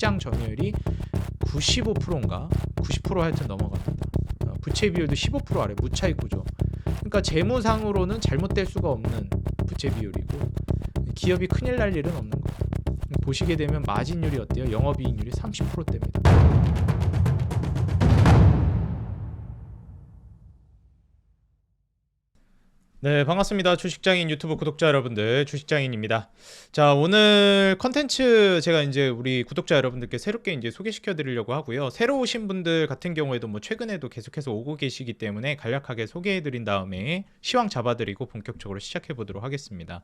시장 점유율이 95%인가 90% 하여튼 넘어갑니다. 부채 비율도 15% 아래 무차익 구조. 그러니까 재무상으로는 잘못될 수가 없는 부채 비율이고 기업이 큰일 날 일은 없는 거예요. 보시게 되면 마진율이 어때요? 영업이익률이 30%대입니다. 네, 반갑습니다. 주식장인 유튜브 구독자 여러분들, 주식장인입니다. 자, 오늘 컨텐츠 제가 이제 우리 구독자 여러분들께 새롭게 이제 소개시켜 드리려고 하고요. 새로 오신 분들 같은 경우에도 뭐 최근에도 계속해서 오고 계시기 때문에 간략하게 소개해 드린 다음에 시황 잡아 드리고 본격적으로 시작해 보도록 하겠습니다.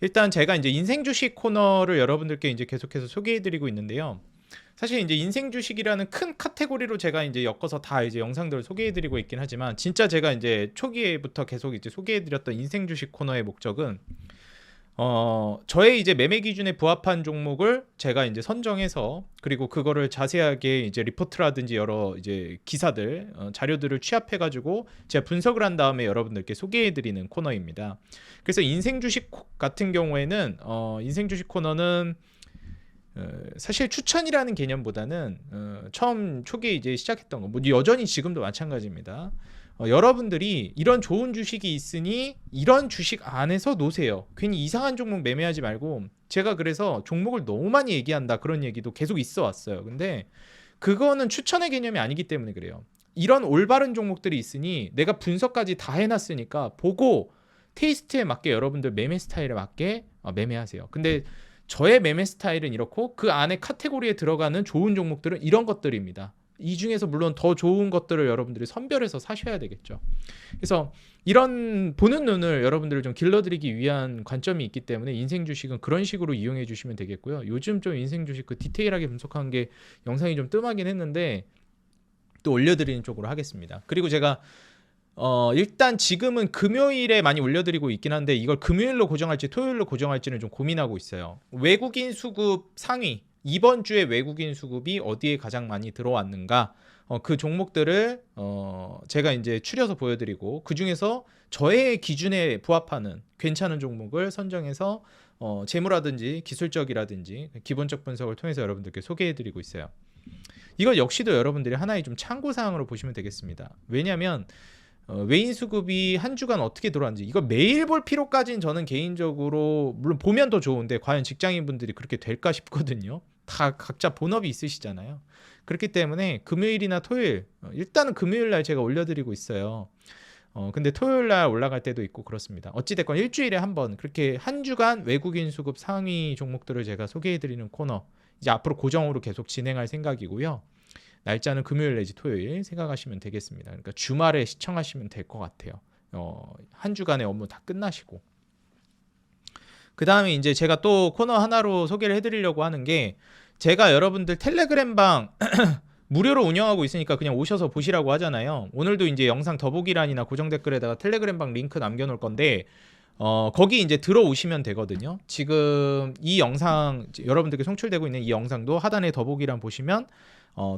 일단 제가 이제 인생 주식 코너를 여러분들께 이제 계속해서 소개해 드리고 있는데요. 사실 이제 인생 주식이라는 큰 카테고리로 제가 이제 엮어서 다 이제 영상들을 소개해드리고 있긴 하지만 진짜 제가 이제 초기에부터 계속 이제 소개해드렸던 인생 주식 코너의 목적은 저의 이제 매매 기준에 부합한 종목을 제가 이제 선정해서 그리고 그거를 자세하게 이제 리포트라든지 여러 이제 기사들 자료들을 취합해가지고 제가 분석을 한 다음에 여러분들께 소개해드리는 코너입니다. 그래서 인생 주식 같은 경우에는 인생 주식 코너는 사실 추천이라는 개념보다는 처음 초기에 이제 시작했던 거, 뭐 여전히 지금도 마찬가지입니다. 여러분들이 이런 좋은 주식이 있으니 이런 주식 안에서 놓으세요. 괜히 이상한 종목 매매하지 말고, 제가 그래서 종목을 너무 많이 얘기한다 그런 얘기도 계속 있어 왔어요. 근데 그거는 추천의 개념이 아니기 때문에 그래요. 이런 올바른 종목들이 있으니 내가 분석까지 다 해놨으니까 보고 테이스트에 맞게 여러분들 매매 스타일에 맞게 매매하세요. 근데 저의 매매 스타일은 이렇고 그 안에 카테고리에 들어가는 좋은 종목들은 이런 것들입니다. 이 중에서 물론 더 좋은 것들을 여러분들이 선별해서 사셔야 되겠죠. 그래서 이런 보는 눈을 여러분들을 좀 길러드리기 위한 관점이 있기 때문에 인생 주식은 그런 식으로 이용해 주시면 되겠고요. 요즘 좀 인생 주식 그 디테일하게 분석한 게 영상이 좀 뜸하긴 했는데 또 올려드리는 쪽으로 하겠습니다. 그리고 제가 일단 지금은 금요일에 많이 올려드리고 있긴 한데 이걸 금요일로 고정할지 토요일로 고정할지는 좀 고민하고 있어요. 외국인 수급 상위, 이번 주에 외국인 수급이 어디에 가장 많이 들어왔는가, 그 종목들을 제가 이제 추려서 보여드리고 그 중에서 저의 기준에 부합하는 괜찮은 종목을 선정해서 재무라든지 기술적이라든지 기본적 분석을 통해서 여러분들께 소개해드리고 있어요. 이거 역시도 여러분들이 하나의 좀 참고사항으로 보시면 되겠습니다. 왜냐하면 외인 수급이 한 주간 어떻게 들어왔는지 이거 매일 볼 필요까지는 저는 개인적으로, 물론 보면 더 좋은데 과연 직장인분들이 그렇게 될까 싶거든요. 다 각자 본업이 있으시잖아요. 그렇기 때문에 금요일이나 토요일, 일단은 금요일날 제가 올려드리고 있어요. 근데 토요일날 올라갈 때도 있고 그렇습니다. 어찌됐건 일주일에 한 번 그렇게 한 주간 외국인 수급 상위 종목들을 제가 소개해드리는 코너 이제 앞으로 고정으로 계속 진행할 생각이고요. 날짜는 금요일 내지 토요일 생각하시면 되겠습니다. 그러니까 주말에 시청하시면 될 것 같아요. 한 주간의 업무 다 끝나시고. 그 다음에 이제 제가 또 코너 하나로 소개를 해드리려고 하는 게, 제가 여러분들 텔레그램방 무료로 운영하고 있으니까 그냥 오셔서 보시라고 하잖아요. 오늘도 이제 영상 더보기란이나 고정 댓글에다가 텔레그램방 링크 남겨놓을 건데 거기 이제 들어오시면 되거든요. 지금 이 영상 여러분들께 송출되고 있는 이 영상도 하단에 더보기란 보시면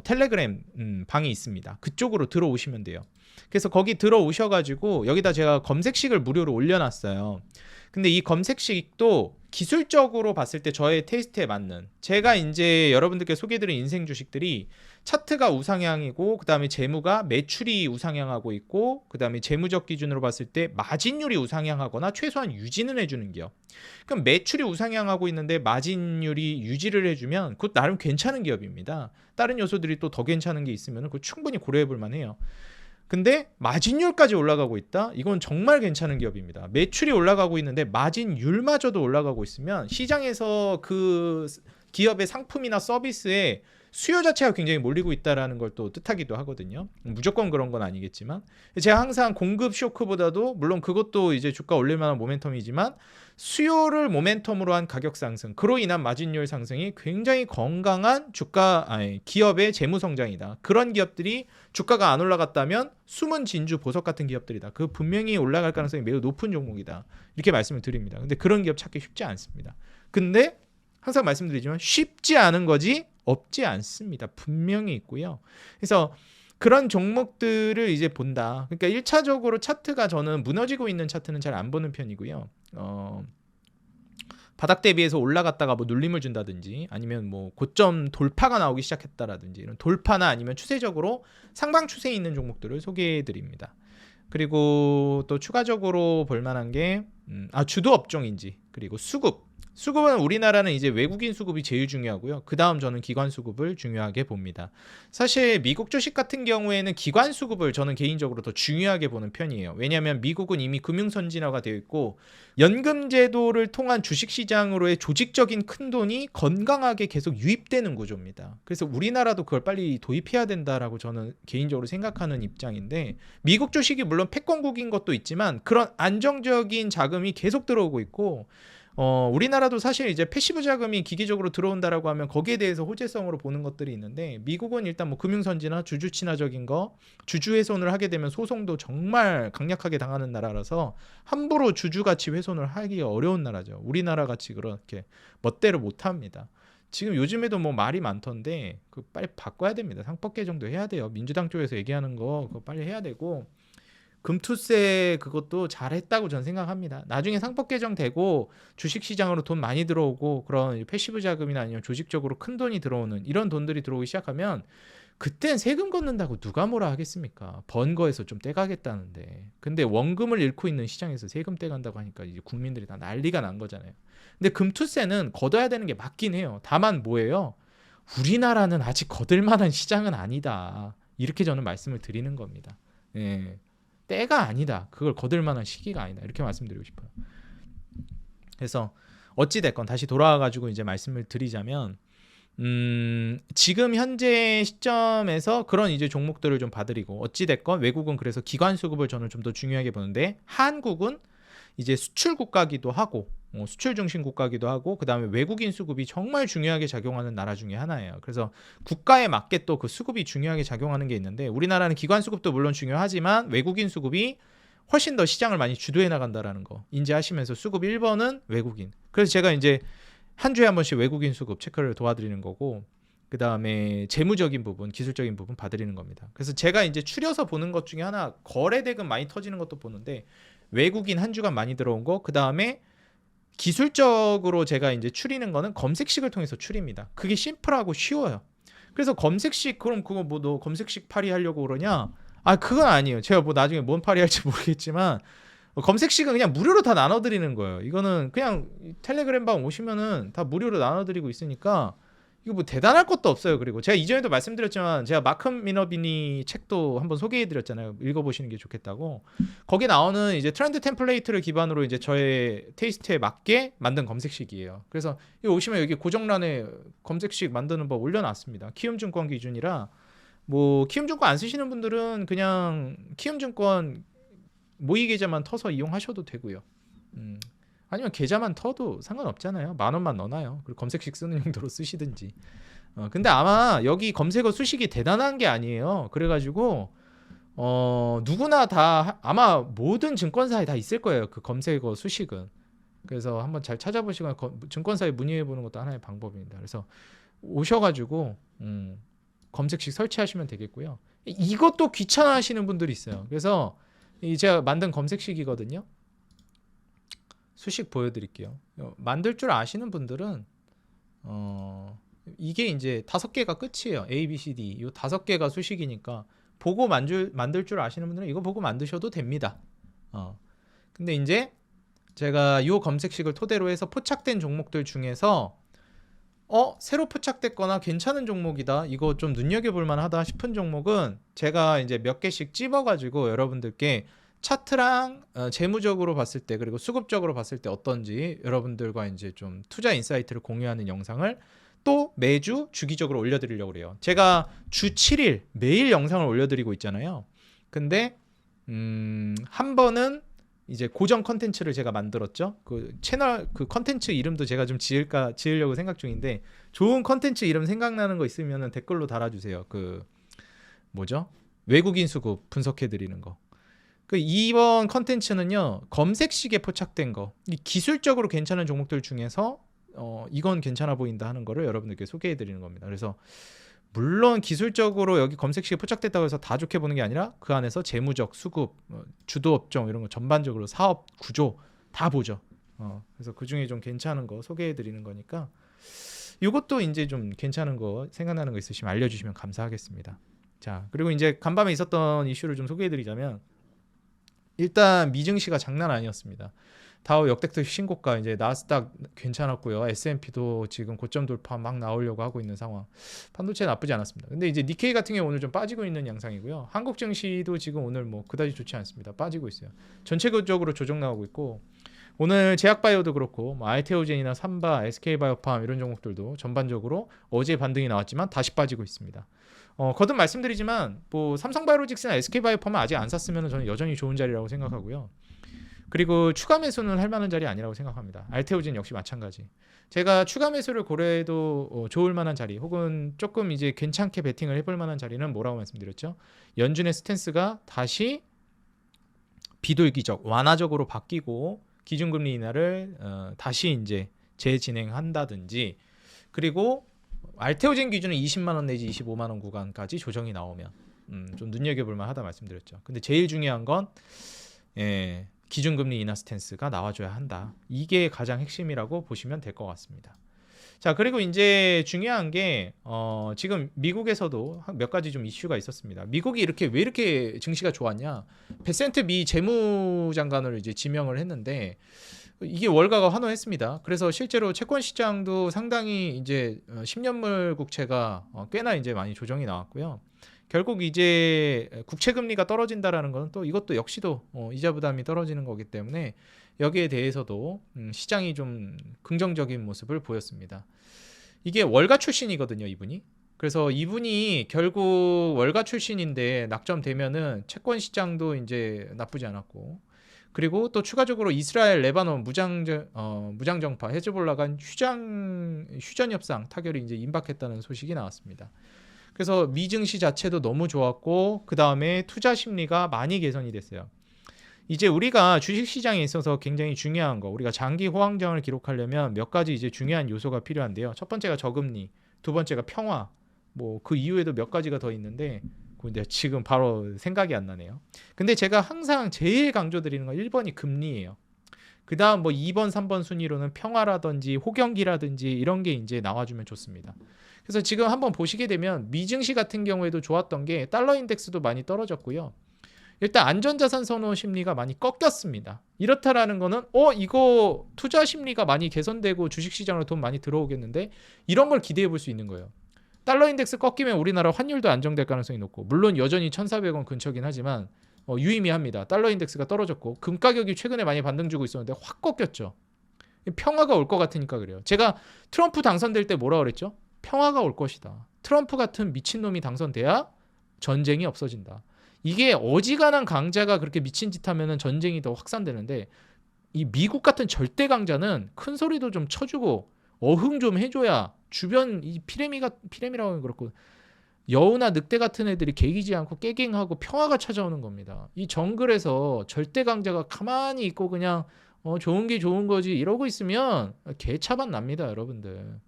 텔레그램 방이 있습니다. 그쪽으로 들어오시면 돼요. 그래서 거기 들어오셔가지고 여기다 제가 검색식을 무료로 올려놨어요. 근데 이 검색식도 기술적으로 봤을 때 저의 테이스트에 맞는, 제가 이제 여러분들께 소개해드린 인생 주식들이 차트가 우상향이고 그 다음에 재무가 매출이 우상향하고 있고 그 다음에 재무적 기준으로 봤을 때 마진율이 우상향하거나 최소한 유지는 해주는 기업. 그럼 매출이 우상향하고 있는데 마진율이 유지를 해주면 그것 나름 괜찮은 기업입니다. 다른 요소들이 또 더 괜찮은 게 있으면 그거 충분히 고려해 볼 만해요. 근데 마진율까지 올라가고 있다? 이건 정말 괜찮은 기업입니다. 매출이 올라가고 있는데 마진율마저도 올라가고 있으면 시장에서 그 기업의 상품이나 서비스에 수요 자체가 굉장히 몰리고 있다는 걸 또 뜻하기도 하거든요. 무조건 그런 건 아니겠지만 제가 항상 공급 쇼크보다도, 물론 그것도 이제 주가 올릴 만한 모멘텀이지만 수요를 모멘텀으로 한 가격 상승, 그로 인한 마진율 상승이 굉장히 건강한 기업의 재무 성장이다. 그런 기업들이 주가가 안 올라갔다면 숨은 진주 보석 같은 기업들이다. 그 분명히 올라갈 가능성이 매우 높은 종목이다. 이렇게 말씀을 드립니다. 근데 그런 기업 찾기 쉽지 않습니다. 근데 항상 말씀드리지만 쉽지 않은 거지 없지 않습니다. 분명히 있고요. 그래서 그런 종목들을 이제 본다. 그러니까 1차적으로 차트가, 저는 무너지고 있는 차트는 잘 안 보는 편이고요. 바닥 대비해서 올라갔다가 뭐 눌림을 준다든지 아니면 뭐 고점 돌파가 나오기 시작했다라든지 이런 돌파나 아니면 추세적으로 상방 추세에 있는 종목들을 소개해 드립니다. 그리고 또 추가적으로 볼 만한 게 주도 업종인지, 그리고 수급은 우리나라는 이제 외국인 수급이 제일 중요하고요. 그 다음 저는 기관 수급을 중요하게 봅니다. 사실 미국 주식 같은 경우에는 기관 수급을 저는 개인적으로 더 중요하게 보는 편이에요. 왜냐하면 미국은 이미 금융 선진화가 되어 있고 연금 제도를 통한 주식 시장으로의 조직적인 큰 돈이 건강하게 계속 유입되는 구조입니다. 그래서 우리나라도 그걸 빨리 도입해야 된다라고 저는 개인적으로 생각하는 입장인데, 미국 주식이 물론 패권국인 것도 있지만 그런 안정적인 자금이 계속 들어오고 있고, 우리나라도 사실 이제 패시브 자금이 기계적으로 들어온다라고 하면 거기에 대해서 호재성으로 보는 것들이 있는데, 미국은 일단 뭐 금융선진화, 주주 친화적인 거, 주주 훼손을 하게 되면 소송도 정말 강력하게 당하는 나라라서 함부로 주주 가치 훼손을 하기가 어려운 나라죠. 우리나라 같이 그렇게 멋대로 못 합니다. 지금 요즘에도 뭐 말이 많던데 그 빨리 바꿔야 됩니다. 상법 개정도 해야 돼요. 민주당 쪽에서 얘기하는 거 그거 빨리 해야 되고, 금투세 그것도 잘했다고 저는 생각합니다. 나중에 상법 개정되고 주식시장으로 돈 많이 들어오고 그런 패시브 자금이나 아니면 조직적으로 큰 돈이 들어오는 이런 돈들이 들어오기 시작하면 그땐 세금 걷는다고 누가 뭐라 하겠습니까? 번 거에서 좀 떼가겠다는데. 근데 원금을 잃고 있는 시장에서 세금 떼간다고 하니까 이제 국민들이 다 난리가 난 거잖아요. 근데 금투세는 걷어야 되는 게 맞긴 해요. 다만 뭐예요? 우리나라는 아직 걷을 만한 시장은 아니다. 이렇게 저는 말씀을 드리는 겁니다. 예. 때가 아니다. 그걸 거둘 만한 시기가 아니다. 이렇게 말씀드리고 싶어요. 그래서 어찌 됐건 다시 돌아와 가지고 이제 말씀을 드리자면, 지금 현재 시점에서 그런 이제 종목들을 좀 봐드리고, 어찌 됐건 외국은 그래서 기관 수급을 저는 좀 더 중요하게 보는데, 한국은 이제 수출 국가기도 하고 수출 중심 국가기도 하고, 그 다음에 외국인 수급이 정말 중요하게 작용하는 나라 중에 하나예요. 그래서 국가에 맞게 또 그 수급이 중요하게 작용하는 게 있는데, 우리나라는 기관 수급도 물론 중요하지만 외국인 수급이 훨씬 더 시장을 많이 주도해 나간다라는 거 인지하시면서 수급 1번은 외국인. 그래서 제가 이제 한 주에 한 번씩 외국인 수급 체크를 도와드리는 거고, 그 다음에 재무적인 부분, 기술적인 부분 봐드리는 겁니다. 그래서 제가 이제 추려서 보는 것 중에 하나, 거래 대금 많이 터지는 것도 보는데 외국인 한 주간 많이 들어온 거, 그 다음에 기술적으로 제가 이제 추리는 거는 검색식을 통해서 추립니다. 그게 심플하고 쉬워요. 그래서 검색식, 그럼 그거 뭐 너 검색식 팔이 하려고 그러냐? 그건 아니에요. 제가 뭐 나중에 뭔 팔이 할지 모르겠지만 검색식은 그냥 무료로 다 나눠드리는 거예요. 이거는 그냥 텔레그램 방 오시면은 다 무료로 나눠드리고 있으니까 이거 뭐 대단할 것도 없어요. 그리고 제가 이전에도 말씀드렸지만 제가 마크 미너비니 책도 한번 소개해드렸잖아요. 읽어보시는 게 좋겠다고. 거기 나오는 이제 트렌드 템플레이트를 기반으로 이제 저의 테이스트에 맞게 만든 검색식이에요. 그래서 여기 오시면 여기 고정란에 검색식 만드는 법 올려놨습니다. 키움증권 기준이라, 뭐 키움증권 안 쓰시는 분들은 그냥 키움증권 모의 계좌만 터서 이용하셔도 되고요. 아니면 계좌만 터도 상관없잖아요. 10,000원만 넣어놔요. 그리고 검색식 쓰는 용도로 쓰시든지. 근데 아마 여기 검색어 수식이 대단한 게 아니에요. 그래가지고 누구나 다 아마 모든 증권사에 다 있을 거예요. 그 검색어 수식은. 그래서 한번 잘 찾아보시거나 증권사에 문의해보는 것도 하나의 방법입니다. 그래서 오셔가지고 검색식 설치하시면 되겠고요. 이것도 귀찮아하시는 분들이 있어요. 그래서 제가 만든 검색식이거든요. 수식 보여드릴게요. 만들 줄 아시는 분들은 이게 이제 5개가 끝이에요. A, B, C, D 이 5개가 수식이니까 보고 만들 줄 아시는 분들은 이거 보고 만드셔도 됩니다. 근데 이제 제가 이 검색식을 토대로 해서 포착된 종목들 중에서 새로 포착됐거나 괜찮은 종목이다, 이거 좀 눈여겨볼 만하다 싶은 종목은 제가 이제 몇 개씩 찝어가지고 여러분들께 차트랑 재무적으로 봤을 때 그리고 수급적으로 봤을 때 어떤지 여러분들과 이제 좀 투자 인사이트를 공유하는 영상을 또 매주 주기적으로 올려드리려고 그래요. 제가 주 7일 매일 영상을 올려드리고 있잖아요. 근데 한 번은 이제 고정 컨텐츠를 제가 만들었죠. 그 채널 그 컨텐츠 이름도 제가 좀 지으려고 생각 중인데, 좋은 컨텐츠 이름 생각나는 거 있으면 댓글로 달아주세요. 그 뭐죠? 외국인 수급 분석해 드리는 거. 그 이번 컨텐츠는요, 검색식에 포착된 거, 기술적으로 괜찮은 종목들 중에서 이건 괜찮아 보인다 하는 거를 여러분들께 소개해 드리는 겁니다. 그래서 물론 기술적으로 여기 검색식에 포착됐다고 해서 다 좋게 보는 게 아니라 그 안에서 재무적, 수급, 주도 업종 이런 거 전반적으로 사업 구조 다 보죠. 그래서 그 중에 좀 괜찮은 거 소개해 드리는 거니까 이것도 이제 좀 괜찮은 거 생각나는 거 있으시면 알려주시면 감사하겠습니다. 자, 그리고 이제 간밤에 있었던 이슈를 좀 소개해 드리자면 일단 미증시가 장난 아니었습니다. 다우 역대급 신고가, 이제 나스닥 괜찮았고요. S&P도 지금 고점 돌파 막 나오려고 하고 있는 상황. 반도체 나쁘지 않았습니다. 근데 이제 니케이 같은 경우 오늘 좀 빠지고 있는 양상이고요. 한국 증시도 지금 오늘 뭐 그다지 좋지 않습니다. 빠지고 있어요. 전체적으로 조정 나오고 있고, 오늘 제약바이오도 그렇고 뭐 알테오젠이나 삼바, SK바이오팜 이런 종목들도 전반적으로 어제 반등이 나왔지만 다시 빠지고 있습니다. 거듭 말씀드리지만 뭐 삼성바이오로직스나 SK바이오팜은 아직 안 샀으면 저는 여전히 좋은 자리라고 생각하고요. 그리고 추가 매수는 할 만한 자리 아니라고 생각합니다. 알테오젠 역시 마찬가지. 제가 추가 매수를 고려해도 좋을 만한 자리, 혹은 조금 이제 괜찮게 베팅을 해볼 만한 자리는 뭐라고 말씀드렸죠? 연준의 스탠스가 다시 비돌기적, 완화적으로 바뀌고 기준금리 인하를 다시 이제 재진행한다든지, 그리고 알테오젠 기준은 20만 원 내지 25만 원 구간까지 조정이 나오면 좀 눈여겨볼 만하다 말씀드렸죠. 근데 제일 중요한 건 기준금리 인하 스탠스가 나와줘야 한다. 이게 가장 핵심이라고 보시면 될 것 같습니다. 자, 그리고 이제 중요한 게 지금 미국에서도 몇 가지 좀 이슈가 있었습니다. 미국이 왜 이렇게 증시가 좋았냐? 베센트 미 재무장관을 이제 지명을 했는데 이게 월가가 환호했습니다. 그래서 실제로 채권 시장도 상당히 이제 10년물 국채가 꽤나 이제 많이 조정이 나왔고요. 결국 이제 국채 금리가 떨어진다라는 건 또 이것도 역시도 이자 부담이 떨어지는 거기 때문에 여기에 대해서도 시장이 좀 긍정적인 모습을 보였습니다. 이게 월가 출신이거든요, 이분이. 그래서 이분이 결국 월가 출신인데 낙점되면은 채권 시장도 이제 나쁘지 않았고, 그리고 또 추가적으로 이스라엘, 레바논 무장정파 헤즈볼라 간 휴전 협상 타결이 이제 임박했다는 소식이 나왔습니다. 그래서 미증시 자체도 너무 좋았고, 그 다음에 투자 심리가 많이 개선이 됐어요. 이제 우리가 주식시장에 있어서 굉장히 중요한 거, 우리가 장기 호황장을 기록하려면 몇 가지 이제 중요한 요소가 필요한데요. 첫 번째가 저금리, 두 번째가 평화, 뭐 그 이후에도 몇 가지가 더 있는데 근데 지금 바로 생각이 안 나네요. 근데 제가 항상 제일 강조드리는 건 1번이 금리예요. 그 다음 뭐 2번, 3번 순위로는 평화라든지 호경기라든지 이런 게 이제 나와주면 좋습니다. 그래서 지금 한번 보시게 되면 미증시 같은 경우에도 좋았던 게 달러 인덱스도 많이 떨어졌고요. 일단 안전자산 선호 심리가 많이 꺾였습니다. 이렇다라는 거는 이거 투자 심리가 많이 개선되고 주식시장으로 돈 많이 들어오겠는데, 이런 걸 기대해 볼 수 있는 거예요. 달러 인덱스 꺾이면 우리나라 환율도 안정될 가능성이 높고, 물론 여전히 1,400원 근처긴 하지만 유의미합니다. 달러 인덱스가 떨어졌고 금 가격이 최근에 많이 반등 주고 있었는데 확 꺾였죠. 평화가 올 것 같으니까 그래요. 제가 트럼프 당선될 때 뭐라 그랬죠? 평화가 올 것이다. 트럼프 같은 미친놈이 당선돼야 전쟁이 없어진다. 이게 어지간한 강자가 그렇게 미친 짓 하면은 전쟁이 더 확산되는데, 이 미국 같은 절대 강자는 큰 소리도 좀 쳐주고 어흥 좀 해줘야 주변 이 피레미라고 하면 그렇고 여우나 늑대 같은 애들이 개기지 않고 깨갱하고 평화가 찾아오는 겁니다. 이 정글에서 절대 강자가 가만히 있고 그냥 좋은 게 좋은 거지 이러고 있으면 개차반 납니다, 여러분들.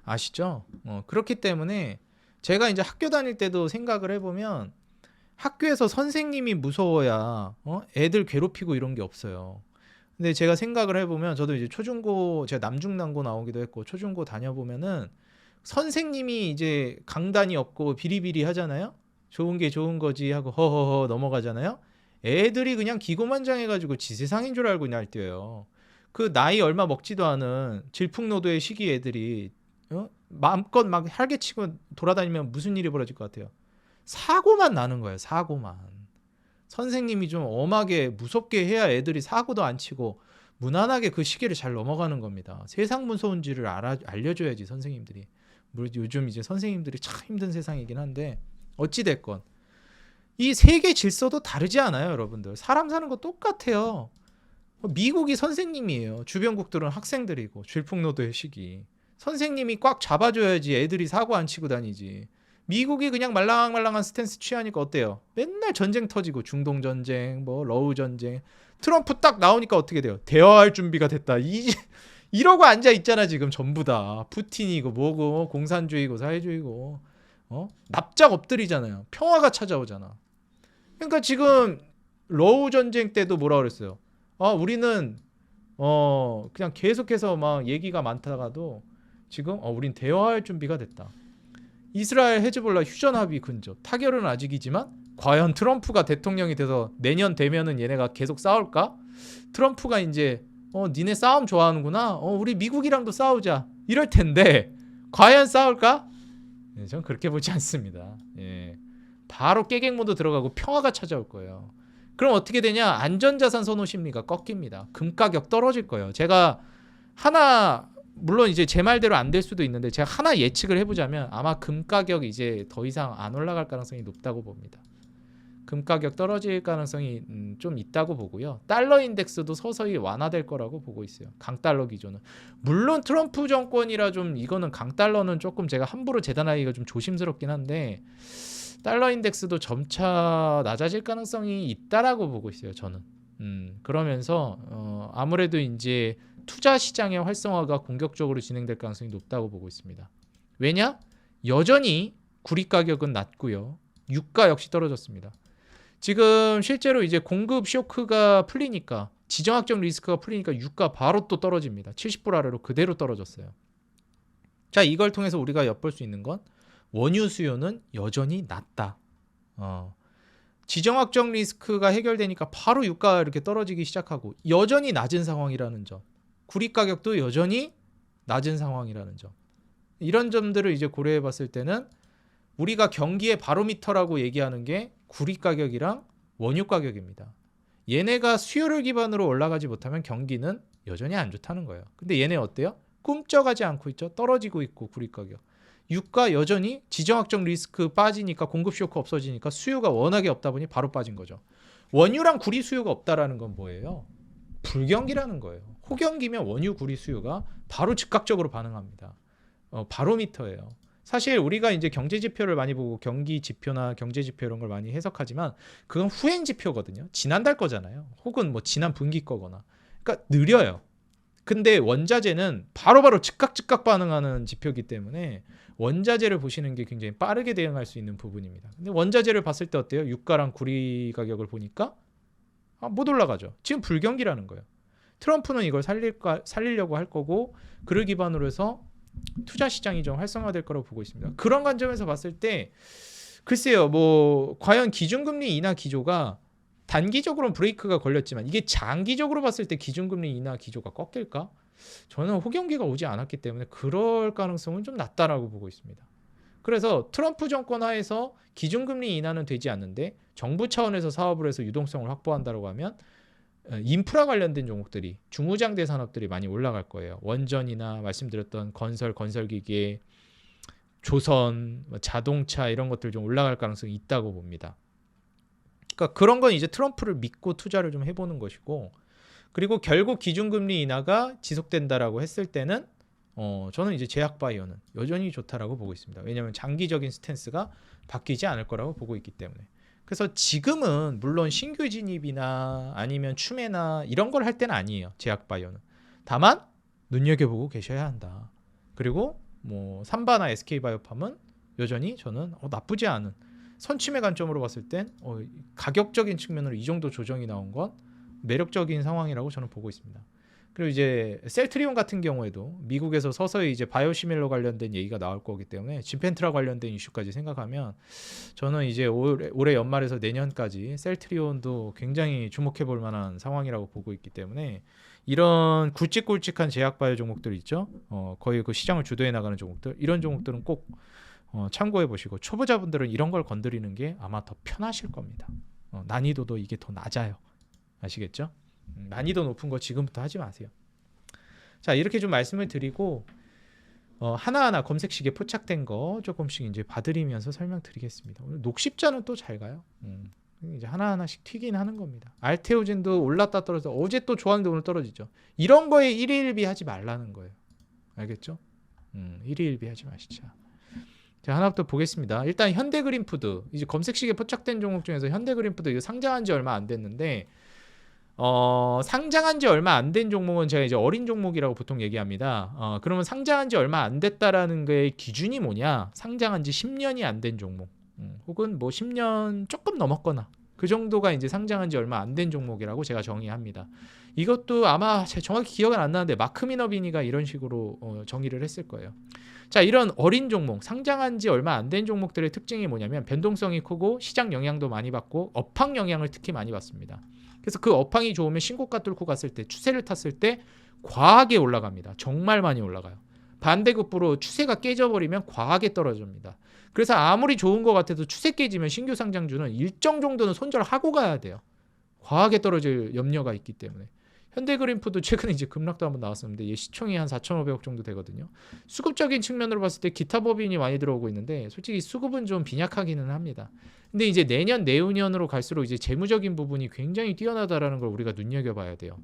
아시죠? 그렇기 때문에 제가 이제 학교 다닐 때도 생각을 해보면 학교에서 선생님이 무서워야 애들 괴롭히고 이런 게 없어요. 근데 제가 생각을 해보면 저도 이제 초중고, 제가 남중남고 나오기도 했고 초중고 다녀보면은 선생님이 이제 강단이 없고 비리비리 하잖아요. 좋은 게 좋은 거지 하고 허허허 넘어가잖아요. 애들이 그냥 기고만장해가지고 지 세상인 줄 알고 날뛰어요. 그 나이 얼마 먹지도 않은 질풍노도의 시기 애들이 마음껏 막 활개치고 돌아다니면 무슨 일이 벌어질 것 같아요? 사고만 나는 거예요. 사고만. 선생님이 좀 엄하게 무섭게 해야 애들이 사고도 안 치고 무난하게 그 시기를 잘 넘어가는 겁니다. 세상 무서운지를 알려줘야지 선생님들이. 물론 요즘 이제 선생님들이 참 힘든 세상이긴 한데 어찌 됐건 이 세계 질서도 다르지 않아요, 여러분들. 사람 사는 거 똑같아요. 미국이 선생님이에요. 주변국들은 학생들이고 질풍노도의 시기. 선생님이 꽉 잡아줘야지 애들이 사고 안 치고 다니지. 미국이 그냥 말랑말랑한 스탠스 취하니까 어때요? 맨날 전쟁 터지고 중동 전쟁, 뭐 러우 전쟁. 트럼프 딱 나오니까 어떻게 돼요? 대화할 준비가 됐다. 이러고 앉아 있잖아 지금 전부 다. 푸틴이고 뭐고 공산주의고 사회주의고 납작 엎드리잖아요. 평화가 찾아오잖아. 그러니까 지금 러우 전쟁 때도 뭐라 그랬어요? 우리는 그냥 계속해서 막 얘기가 많다가도 지금 우린 대화할 준비가 됐다. 이스라엘 헤즈볼라 휴전 합의 근접. 타결은 아직이지만 과연 트럼프가 대통령이 돼서 내년 되면은 얘네가 계속 싸울까? 트럼프가 이제 니네 싸움 좋아하는구나. 우리 미국이랑도 싸우자. 이럴 텐데 과연 싸울까? 네, 전 그렇게 보지 않습니다. 예. 바로 깨갱 모드 들어가고 평화가 찾아올 거예요. 그럼 어떻게 되냐? 안전자산 선호 심리가 꺾입니다. 금 가격 떨어질 거예요. 제가 하나 물론 이제 제 말대로 안 될 수도 있는데 제가 하나 예측을 해보자면 아마 금 가격이 이제 더 이상 안 올라갈 가능성이 높다고 봅니다. 금 가격 떨어질 가능성이 좀 있다고 보고요. 달러 인덱스도 서서히 완화될 거라고 보고 있어요. 강달러 기조는. 물론 트럼프 정권이라 좀 이거는 강달러는 조금 제가 함부로 재단하기가 좀 조심스럽긴 한데 달러 인덱스도 점차 낮아질 가능성이 있다라고 보고 있어요. 저는. 그러면서 아무래도 이제 투자 시장의 활성화가 공격적으로 진행될 가능성이 높다고 보고 있습니다. 왜냐? 여전히 구리 가격은 낮고요. 유가 역시 떨어졌습니다. 지금 실제로 이제 공급 쇼크가 풀리니까 지정학적 리스크가 풀리니까 유가 바로 또 떨어집니다. 70불 아래로 그대로 떨어졌어요. 자, 이걸 통해서 우리가 엿볼 수 있는 건 원유 수요는 여전히 낮다. 지정학적 리스크가 해결되니까 바로 유가가 이렇게 떨어지기 시작하고 여전히 낮은 상황이라는 점. 구리 가격도 여전히 낮은 상황이라는 점. 이런 점들을 이제 고려해 봤을 때는 우리가 경기의 바로미터라고 얘기하는 게 구리 가격이랑 원유 가격입니다. 얘네가 수요를 기반으로 올라가지 못하면 경기는 여전히 안 좋다는 거예요. 근데 얘네 어때요? 꿈쩍하지 않고 있죠. 떨어지고 있고 구리 가격. 유가 여전히 지정학적 리스크 빠지니까 공급 쇼크 없어지니까 수요가 워낙에 없다 보니 바로 빠진 거죠. 원유랑 구리 수요가 없다라는 건 뭐예요? 불경기라는 거예요. 호경기면 원유 구리 수요가 바로 즉각적으로 반응합니다. 바로미터예요. 사실 우리가 이제 경제 지표를 많이 보고 경기 지표나 경제 지표 이런 걸 많이 해석하지만 그건 후행 지표거든요. 지난달 거잖아요. 혹은 뭐 지난 분기 거거나. 그러니까 느려요. 근데 원자재는 바로바로 즉각 반응하는 지표이기 때문에 원자재를 보시는 게 굉장히 빠르게 대응할 수 있는 부분입니다. 근데 원자재를 봤을 때 어때요? 유가랑 구리 가격을 보니까 못 올라가죠. 지금 불경기라는 거예요. 트럼프는 이걸 살리려고 할 거고 그를 기반으로 해서 투자 시장이 좀 활성화될 거라고 보고 있습니다. 그런 관점에서 봤을 때 글쎄요, 뭐 과연 기준금리 인하 기조가 단기적으로는 브레이크가 걸렸지만 이게 장기적으로 봤을 때 기준금리 인하 기조가 꺾일까? 저는 호경기가 오지 않았기 때문에 그럴 가능성은 좀 낮다라고 보고 있습니다. 그래서 트럼프 정권 하에서 기준금리 인하는 되지 않는데 정부 차원에서 사업을 해서 유동성을 확보한다고 하면 인프라 관련된 종목들이 중무장대 산업들이 많이 올라갈 거예요. 원전이나 말씀드렸던 건설기계, 조선, 자동차 이런 것들 좀 올라갈 가능성이 있다고 봅니다. 그러니까 그런 건 이제 트럼프를 믿고 투자를 좀 해보는 것이고 그리고 결국 기준금리 인하가 지속된다라고 했을 때는 저는 이제 제약바이오는 여전히 좋다라고 보고 있습니다. 왜냐하면 장기적인 스탠스가 바뀌지 않을 거라고 보고 있기 때문에. 그래서 지금은 물론 신규 진입이나 아니면 추매나 이런 걸 할 때는 아니에요. 제약바이오는. 다만 눈여겨보고 계셔야 한다. 그리고 뭐 삼바나 SK바이오팜은 여전히 저는 나쁘지 않은 선취매 관점으로 봤을 땐 가격적인 측면으로 이 정도 조정이 나온 건 매력적인 상황이라고 저는 보고 있습니다. 그리고 이제 셀트리온 같은 경우에도 미국에서 서서히 이제 바이오시밀러 관련된 얘기가 나올 거기 때문에 진펜트라 관련된 이슈까지 생각하면 저는 이제 올해 연말에서 내년까지 셀트리온도 굉장히 주목해 볼 만한 상황이라고 보고 있기 때문에 이런 굵직굵직한 제약바이오 종목들 있죠. 거의 그 시장을 주도해 나가는 종목들 이런 종목들은 꼭 참고해 보시고 초보자분들은 이런 걸 건드리는 게 아마 더 편하실 겁니다. 난이도도 이게 더 낮아요. 아시겠죠? 난이도 높은 거 지금부터 하지 마세요. 자, 이렇게 좀 말씀을 드리고 하나하나 검색식에 포착된 거 조금씩 이제 봐드리면서 설명드리겠습니다. 오늘 녹십자는 또 잘 가요. 이제 하나하나씩 튀긴 하는 겁니다. 알테오젠도 올랐다 떨어져 어제 또 좋았는데 오늘 떨어지죠. 이런 거에 일희일비 하지 말라는 거예요. 알겠죠? 일희일비 하지 마시자. 자, 하나부터 보겠습니다. 일단 현대그린푸드 이제 검색식에 포착된 종목 중에서 현대그린푸드 이거 상장한 지 얼마 안 됐는데 상장한 지 얼마 안 된 종목은 제가 이제 어린 종목이라고 보통 얘기합니다. 그러면 상장한 지 얼마 안 됐다라는 게 기준이 뭐냐? 상장한 지 10년이 안 된 종목. 혹은 뭐 10년 조금 넘었거나 그 정도가 이제 상장한 지 얼마 안 된 종목이라고 제가 정의합니다. 이것도 아마 정확히 기억은 안 나는데 마크 미너비니가 이런 식으로 정의를 했을 거예요. 자, 이런 어린 종목, 상장한 지 얼마 안 된 종목들의 특징이 뭐냐면 변동성이 크고 시장 영향도 많이 받고 업황 영향을 특히 많이 받습니다. 그래서 그 업황이 좋으면 신고가 뚫고 갔을 때, 추세를 탔을 때 과하게 올라갑니다. 정말 많이 올라가요. 반대급부로 추세가 깨져버리면 과하게 떨어집니다. 그래서 아무리 좋은 것 같아도 추세 깨지면 신규 상장주는 일정 정도는 손절하고 가야 돼요. 과하게 떨어질 염려가 있기 때문에. 현대그린푸드 최근에 이제 급락도 한번 나왔었는데 얘 시총이 한 4,500억 정도 되거든요. 수급적인 측면으로 봤을 때 기타 법인이 많이 들어오고 있는데 솔직히 수급은 좀 빈약하기는 합니다. 근데 이제 내년 내후년으로 갈수록 이제 재무적인 부분이 굉장히 뛰어나다라는 걸 우리가 눈여겨봐야 돼요.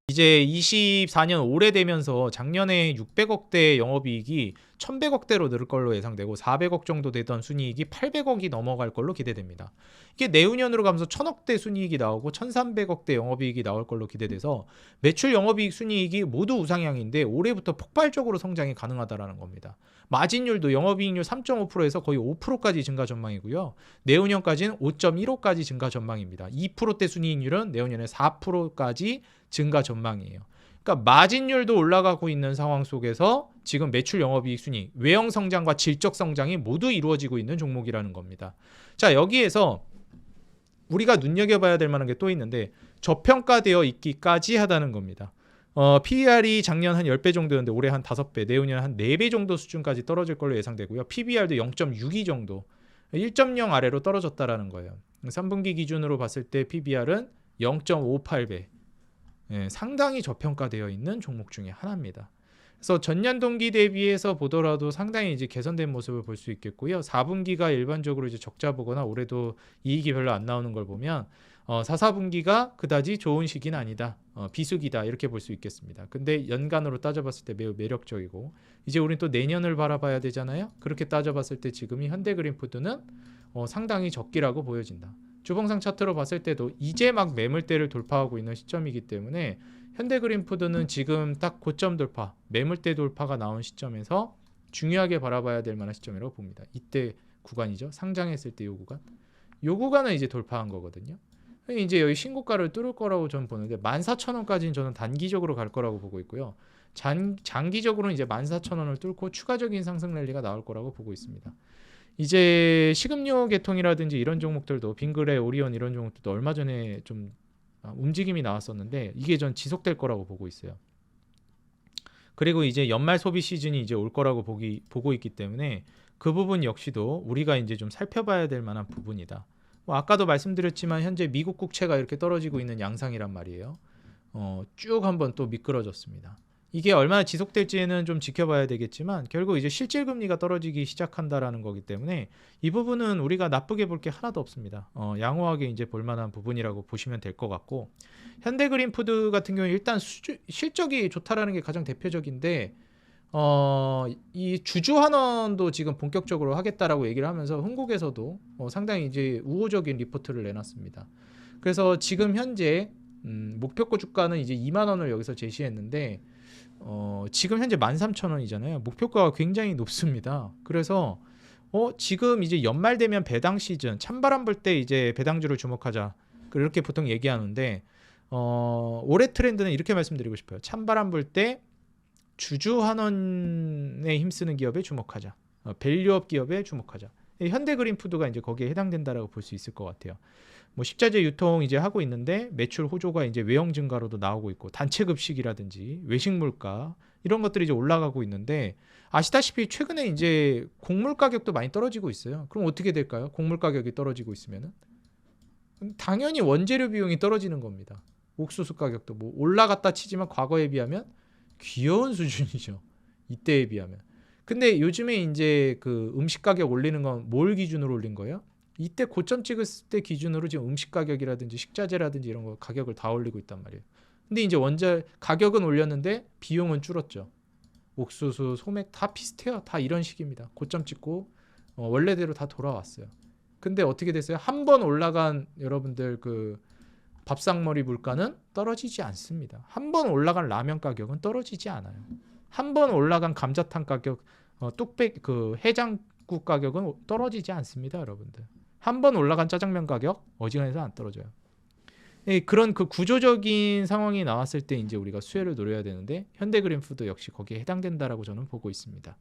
이제 24년 올해 되면서 작년에 600억대 영업이익이 1100억대로 늘 걸로 예상되고 400억 정도 되던 순이익이 800억이 넘어갈 걸로 기대됩니다. 이게 내후년으로 가면서 1000억대 순이익이 나오고 1300억대 영업이익이 나올 걸로 기대돼서 매출 영업이익 순이익이 모두 우상향인데 올해부터 폭발적으로 성장이 가능하다라는 겁니다. 마진율도 영업이익률 3.5%에서 거의 5%까지 증가 전망이고요. 내후년까지는 5.15까지 증가 전망입니다. 2%대 순이익률은 내후년에 4%까지 증가 전망이에요. 그러니까 마진율도 올라가고 있는 상황 속에서 지금 매출 영업이익 순이익, 외형 성장과 질적 성장이 모두 이루어지고 있는 종목이라는 겁니다. 자, 여기에서 우리가 눈여겨봐야 될 만한 게 또 있는데 저평가되어 있기까지 하다는 겁니다. PER이 작년 한 10배 정도였는데 올해 한 5배, 내후년 한 4배 정도 수준까지 떨어질 걸로 예상되고요. PBR도 0.62 정도, 1.0 아래로 떨어졌다라는 거예요. 3분기 기준으로 봤을 때 PBR은 0.58배. 상당히 저평가되어 있는 종목 중에 하나입니다. 그래서 전년 동기 대비해서 보더라도 상당히 이제 개선된 모습을 볼 수 있겠고요. 4분기가 일반적으로 이제 적자 보거나 올해도 이익이 별로 안 나오는 걸 보면 4, 4분기가 그다지 좋은 시기는 아니다. 비수기다 이렇게 볼 수 있겠습니다. 근데 연간으로 따져봤을 때 매우 매력적이고 이제 우린 또 내년을 바라봐야 되잖아요. 그렇게 따져봤을 때 지금이 현대그린푸드는 상당히 적기라고 보여진다. 주봉상 차트로 봤을 때도 이제 막 매물대를 돌파하고 있는 시점이기 때문에 현대그린푸드는 지금 딱 고점 돌파, 매물대 돌파가 나온 시점에서 중요하게 바라봐야 될 만한 시점이라고 봅니다. 이때 구간이죠. 상장했을 때 요 구간. 요 구간은 이제 돌파한 거거든요. 이제 여기 신고가를 뚫을 거라고 저는 보는데 14,000원까지는 저는 단기적으로 갈 거라고 보고 있고요. 장기적으로는 이제 14,000원을 뚫고 추가적인 상승 랠리가 나올 거라고 보고 있습니다. 이제 식음료 계통이라든지 이런 종목들도 빙그레, 오리온 이런 종목들도 얼마 전에 좀 움직임이 나왔었는데 이게 전 지속될 거라고 보고 있어요. 그리고 이제 연말 소비 시즌이 이제 올 거라고 보고 있기 때문에 그 부분 역시도 우리가 이제 좀 살펴봐야 될 만한 부분이다. 아까도 말씀드렸지만 현재 미국 국채가 이렇게 떨어지고 있는 양상이란 말이에요. 쭉 한번 또 미끄러졌습니다. 이게 얼마나 지속될지는 좀 지켜봐야 되겠지만 결국 이제 실질 금리가 떨어지기 시작한다라는 거기 때문에 이 부분은 우리가 나쁘게 볼 게 하나도 없습니다. 양호하게 이제 볼 만한 부분이라고 보시면 될 것 같고 현대그린푸드 같은 경우는 일단 실적이 좋다라는 게 가장 대표적인데 이 주주환원도 지금 본격적으로 하겠다라고 얘기를 하면서 흥국에서도 상당히 이제 우호적인 리포트를 내놨습니다. 그래서 지금 현재 목표가 주가는 이제 2만 원을 여기서 제시했는데 지금 현재 13,000원이잖아요. 목표가가 굉장히 높습니다. 그래서 지금 이제 연말 되면 배당 시즌, 찬바람 불 때 이제 배당주를 주목하자. 그렇게 보통 얘기하는데 올해 트렌드는 이렇게 말씀드리고 싶어요. 찬바람 불 때 주주 환원에 힘쓰는 기업에 주목하자. 밸류업 기업에 주목하자. 현대그린푸드가 이제 거기에 해당된다라고 볼 수 있을 것 같아요. 뭐 식자재 유통 이제 하고 있는데 매출 호조가 이제 외형 증가로도 나오고 있고 단체 급식이라든지 외식 물가 이런 것들이 이제 올라가고 있는데 아시다시피 최근에 이제 곡물 가격도 많이 떨어지고 있어요. 그럼 어떻게 될까요? 곡물 가격이 떨어지고 있으면은 당연히 원재료 비용이 떨어지는 겁니다. 옥수수 가격도 뭐 올라갔다 치지만 과거에 비하면 귀여운 수준이죠. 이때에 비하면. 근데 요즘에 이제 그 음식 가격 올리는 건 뭘 기준으로 올린 거예요? 이때 고점 찍었을 때 기준으로 지금 음식 가격이라든지 식자재라든지 이런 거 가격을 다 올리고 있단 말이에요. 근데 이제 원재 가격은 올렸는데 비용은 줄었죠. 옥수수, 소맥 다 비슷해요. 다 이런 식입니다. 고점 찍고 원래대로 다 돌아왔어요. 근데 어떻게 됐어요? 한 번 올라간 여러분들 그 밥상머리 물가는 떨어지지 않습니다. 한 번 올라간 라면 가격은 떨어지지 않아요. 한 번 올라간 감자탕 가격, 뚝배기 그 해장국 가격은 떨어지지 않습니다, 여러분들. 한 번 올라간 짜장면 가격 어지간해서 안 떨어져요. 그런 그 구조적인 상황이 나왔을 때 이제 우리가 수혜를 노려야 되는데 현대그린푸드 역시 거기에 해당된다라고 저는 보고 있습니다.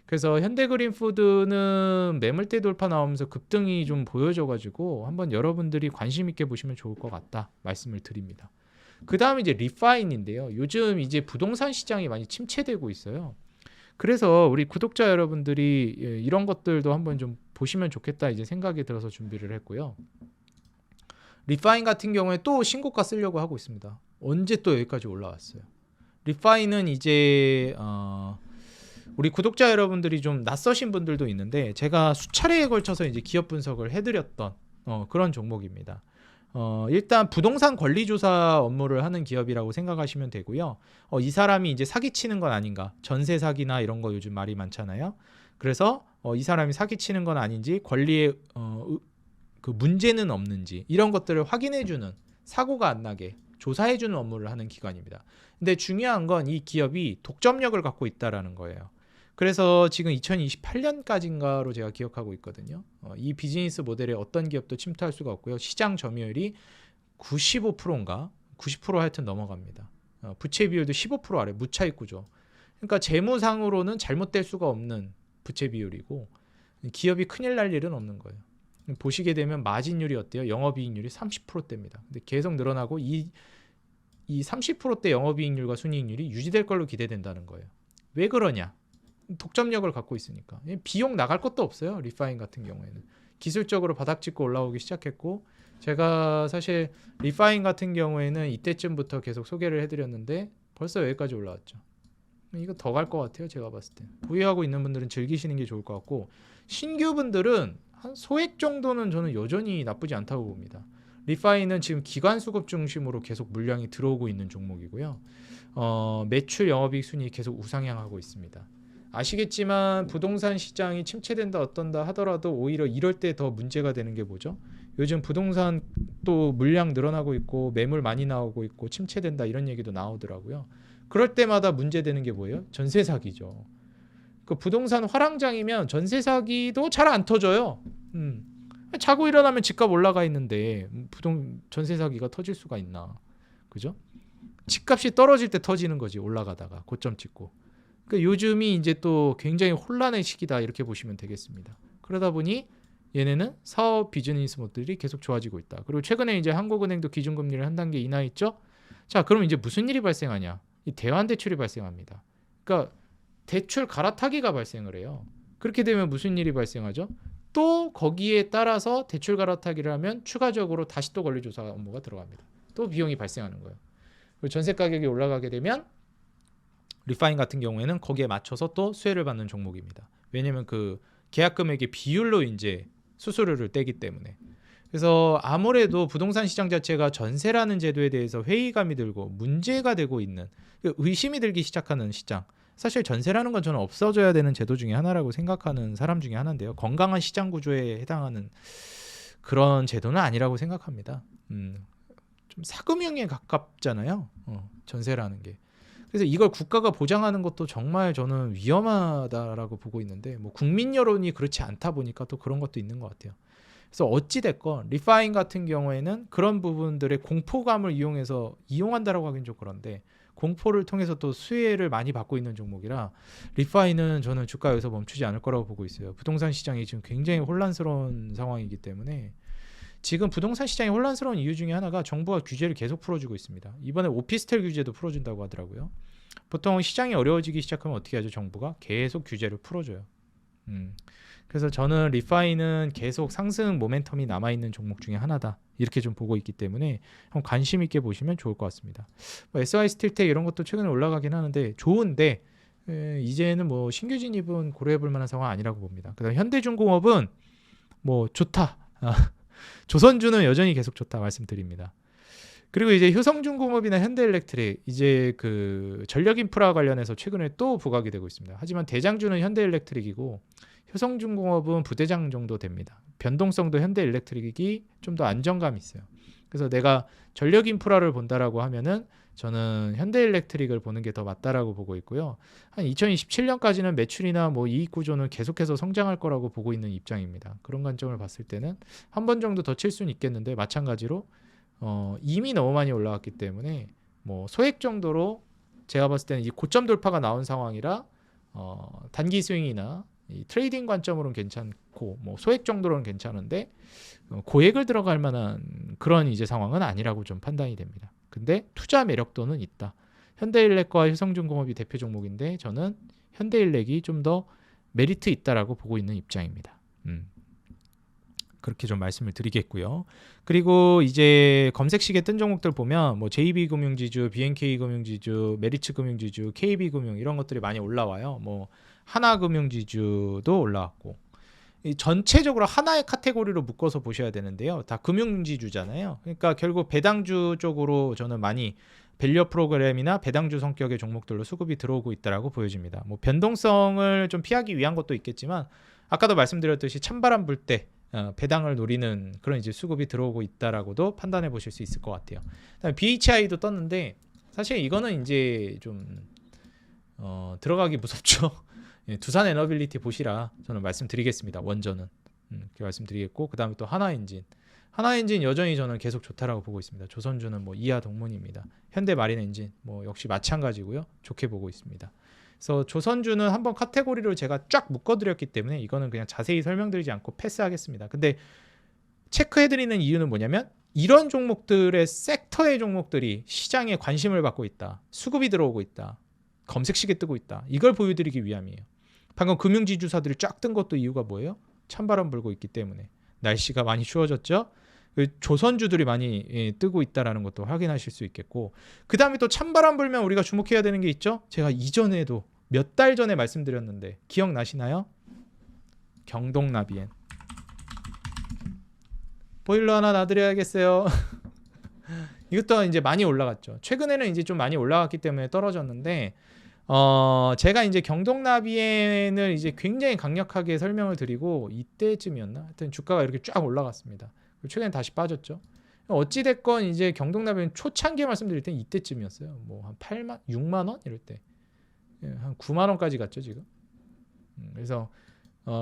그래서 현대그린푸드는 매물대 돌파 나오면서 급등이 좀 보여져가지고 한번 여러분들이 관심 있게 보시면 좋을 것 같다 말씀을 드립니다. 그 다음 이제 리파인인데요. 요즘 이제 부동산 시장이 많이 침체되고 있어요. 그래서 우리 구독자 여러분들이 이런 것들도 한번 좀 보시면 좋겠다 이제 생각이 들어서 준비를 했고요. 리파인 같은 경우에 또 신고가 쓰려고 하고 있습니다. 언제 또 여기까지 올라왔어요. 리파인은 이제 우리 구독자 여러분들이 좀 낯서신 분들도 있는데 제가 수차례에 걸쳐서 이제 기업 분석을 해드렸던 그런 종목입니다. 일단 부동산 권리조사 업무를 하는 기업이라고 생각하시면 되고요. 이 사람이 이제 사기치는 건 아닌가, 전세 사기나 이런 거 요즘 말이 많잖아요. 그래서 이 사람이 사기치는 건 아닌지, 권리에 그 문제는 없는지 이런 것들을 확인해주는, 사고가 안 나게 조사해주는 업무를 하는 기관입니다. 근데 중요한 건 이 기업이 독점력을 갖고 있다라는 거예요. 그래서 지금 2028년까지인가로 제가 기억하고 있거든요. 이 비즈니스 모델에 어떤 기업도 침투할 수가 없고요. 시장 점유율이 95%인가 90% 하여튼 넘어갑니다. 부채 비율도 15% 아래, 무차익 구조. 그러니까 재무상으로는 잘못될 수가 없는 부채 비율이고 기업이 큰일 날 일은 없는 거예요. 보시게 되면 마진율이 어때요? 영업이익률이 30%대입니다. 근데 계속 늘어나고 이 30%대 영업이익률과 순이익률이 유지될 걸로 기대된다는 거예요. 왜 그러냐? 독점력을 갖고 있으니까. 비용 나갈 것도 없어요. 리파인 같은 경우에는 기술적으로 바닥 짚고 올라오기 시작했고, 제가 사실 리파인 같은 경우에는 이때쯤부터 계속 소개를 해드렸는데 벌써 여기까지 올라왔죠. 이거 더 갈 것 같아요. 제가 봤을 때 보유하고 있는 분들은 즐기시는 게 좋을 것 같고, 신규 분들은 한 소액 정도는 저는 여전히 나쁘지 않다고 봅니다. 리파인은 지금 기관 수급 중심으로 계속 물량이 들어오고 있는 종목이고요. 매출, 영업이익 순이 계속 우상향하고 있습니다. 아시겠지만 부동산 시장이 침체된다 어떤다 하더라도 오히려 이럴 때 더 문제가 되는 게 뭐죠? 요즘 부동산 또 물량 늘어나고 있고 매물 많이 나오고 있고 침체된다 이런 얘기도 나오더라고요. 그럴 때마다 문제되는 게 뭐예요? 전세 사기죠. 그 부동산 화랑장이면 전세 사기도 잘 안 터져요. 자고 일어나면 집값 올라가 있는데 전세 사기가 터질 수가 있나? 그죠? 집값이 떨어질 때 터지는 거지, 올라가다가 고점 찍고. 그러니까 요즘이 이제 또 굉장히 혼란의 시기다 이렇게 보시면 되겠습니다. 그러다 보니 얘네는 사업 비즈니스 모델이 계속 좋아지고 있다. 그리고 최근에 이제 한국은행도 기준금리를 한 단계 인하했죠. 자, 그럼 이제 무슨 일이 발생하냐? 이 대환 대출이 발생합니다. 그러니까 대출 갈아타기가 발생을 해요. 그렇게 되면 무슨 일이 발생하죠? 또 거기에 따라서 대출 갈아타기를 하면 추가적으로 다시 또 권리조사 업무가 들어갑니다. 또 비용이 발생하는 거예요. 그리고 전세 가격이 올라가게 되면 리파인 같은 경우에는 거기에 맞춰서 또 수혜를 받는 종목입니다. 왜냐면 그 계약 금액의 비율로 이제 수수료를 떼기 때문에. 그래서 아무래도 부동산 시장 자체가 전세라는 제도에 대해서 회의감이 들고 문제가 되고 있는, 의심이 들기 시작하는 시장. 사실 전세라는 건 저는 없어져야 되는 제도 중에 하나라고 생각하는 사람 중에 하나인데요. 건강한 시장 구조에 해당하는 그런 제도는 아니라고 생각합니다. 좀 사금융에 가깝잖아요. 전세라는 게. 그래서 이걸 국가가 보장하는 것도 정말 저는 위험하다라고 보고 있는데, 뭐 국민 여론이 그렇지 않다 보니까 또 그런 것도 있는 것 같아요. 그래서 어찌 됐건 리파인 같은 경우에는 그런 부분들의 공포감을 이용한다라고 하긴 좀 그런데, 공포를 통해서 또 수혜를 많이 받고 있는 종목이라 리파인은 저는 주가 여기서 멈추지 않을 거라고 보고 있어요. 부동산 시장이 지금 굉장히 혼란스러운 상황이기 때문에, 지금 부동산 시장이 혼란스러운 이유 중에 하나가 정부가 규제를 계속 풀어주고 있습니다. 이번에 오피스텔 규제도 풀어준다고 하더라고요. 보통 시장이 어려워지기 시작하면 어떻게 하죠? 정부가 계속 규제를 풀어줘요. 그래서 저는 리파인은 계속 상승 모멘텀이 남아있는 종목 중에 하나다 이렇게 좀 보고 있기 때문에 한번 관심 있게 보시면 좋을 것 같습니다. SY 스틸텍 이런 것도 최근에 올라가긴 하는데 좋은데 이제는 뭐 신규 진입은 고려해볼 만한 상황 아니라고 봅니다. 그다음 현대중공업은 뭐 좋다. 조선주는 여전히 계속 좋다 말씀드립니다. 그리고 이제 효성중공업이나 현대일렉트릭 이제 그 전력 인프라 관련해서 최근에 또 부각이 되고 있습니다. 하지만 대장주는 현대일렉트릭이고 효성중공업은 부대장 정도 됩니다. 변동성도 현대일렉트릭이 좀 더 안정감이 있어요. 그래서 내가 전력 인프라를 본다라고 하면은 저는 현대일렉트릭을 보는 게 더 맞다라고 보고 있고요. 한 2027년까지는 매출이나 뭐 이익 구조는 계속해서 성장할 거라고 보고 있는 입장입니다. 그런 관점을 봤을 때는 한 번 정도 더 칠 수는 있겠는데 마찬가지로 이미 너무 많이 올라왔기 때문에 뭐 소액 정도로 제가 봤을 때는 이 고점 돌파가 나온 상황이라 단기 스윙이나 이 트레이딩 관점으로는 괜찮고 뭐 소액 정도로는 괜찮은데 고액을 들어갈 만한 그런 이제 상황은 아니라고 좀 판단이 됩니다. 근데 투자 매력도는 있다. 현대일렉과 효성중공업이 대표 종목인데 저는 현대일렉이 좀 더 메리트 있다라고 보고 있는 입장입니다. 그렇게 좀 말씀을 드리겠고요. 그리고 이제 검색식에 뜬 종목들 보면 뭐 JB금융지주, BNK금융지주, 메리츠금융지주, KB금융 이런 것들이 많이 올라와요. 뭐 하나금융지주도 올라왔고 전체적으로 하나의 카테고리로 묶어서 보셔야 되는데요. 다 금융지주잖아요. 그러니까 결국 배당주 쪽으로 저는 많이 밸류 프로그램이나 배당주 성격의 종목들로 수급이 들어오고 있다라고 보여집니다. 뭐 변동성을 좀 피하기 위한 것도 있겠지만 아까도 말씀드렸듯이 찬바람 불 때 배당을 노리는 그런 이제 수급이 들어오고 있다라고도 판단해 보실 수 있을 것 같아요. 그다음에 BHI도 떴는데 사실 이거는 이제 좀 들어가기 무섭죠. 예, 두산 에너빌리티 보시라 저는 말씀드리겠습니다. 원전은 이렇게 말씀드리겠고 그다음에 또 하나엔진 여전히 저는 계속 좋다라고 보고 있습니다. 조선주는 뭐 이하 동문입니다. 현대마린엔진 뭐 역시 마찬가지고요. 좋게 보고 있습니다. 그래서 조선주는 한번 카테고리로 제가 쫙 묶어드렸기 때문에 이거는 그냥 자세히 설명드리지 않고 패스하겠습니다. 근데 체크해드리는 이유는 뭐냐면 이런 종목들의 섹터의 종목들이 시장에 관심을 받고 있다. 수급이 들어오고 있다. 검색식에 뜨고 있다. 이걸 보여드리기 위함이에요. 방금 금융지주사들이 쫙 뜬 것도 이유가 뭐예요? 찬바람 불고 있기 때문에. 날씨가 많이 추워졌죠? 조선주들이 많이 뜨고 있다는 것도 확인하실 수 있겠고 그 다음에 또 찬바람 불면 우리가 주목해야 되는 게 있죠? 제가 이전에도 몇 달 전에 말씀드렸는데 기억나시나요? 경동나비엔 보일러 하나 놔드려야겠어요. 이것도 이제 많이 올라갔죠. 최근에는 이제 좀 많이 올라갔기 때문에 떨어졌는데 제가 이제 경동나비엔을 이제 굉장히 강력하게 설명을 드리고 이때쯤이었나? 하여튼 주가가 이렇게 쫙 올라갔습니다. 최근에 다시 빠졌죠. 어찌 됐건 이제 경동나비엔 초창기에 말씀드릴 땐 이때쯤이었어요. 뭐 한 8만, 6만 원 이럴 때. 한 9만 원까지 갔죠, 지금. 그래서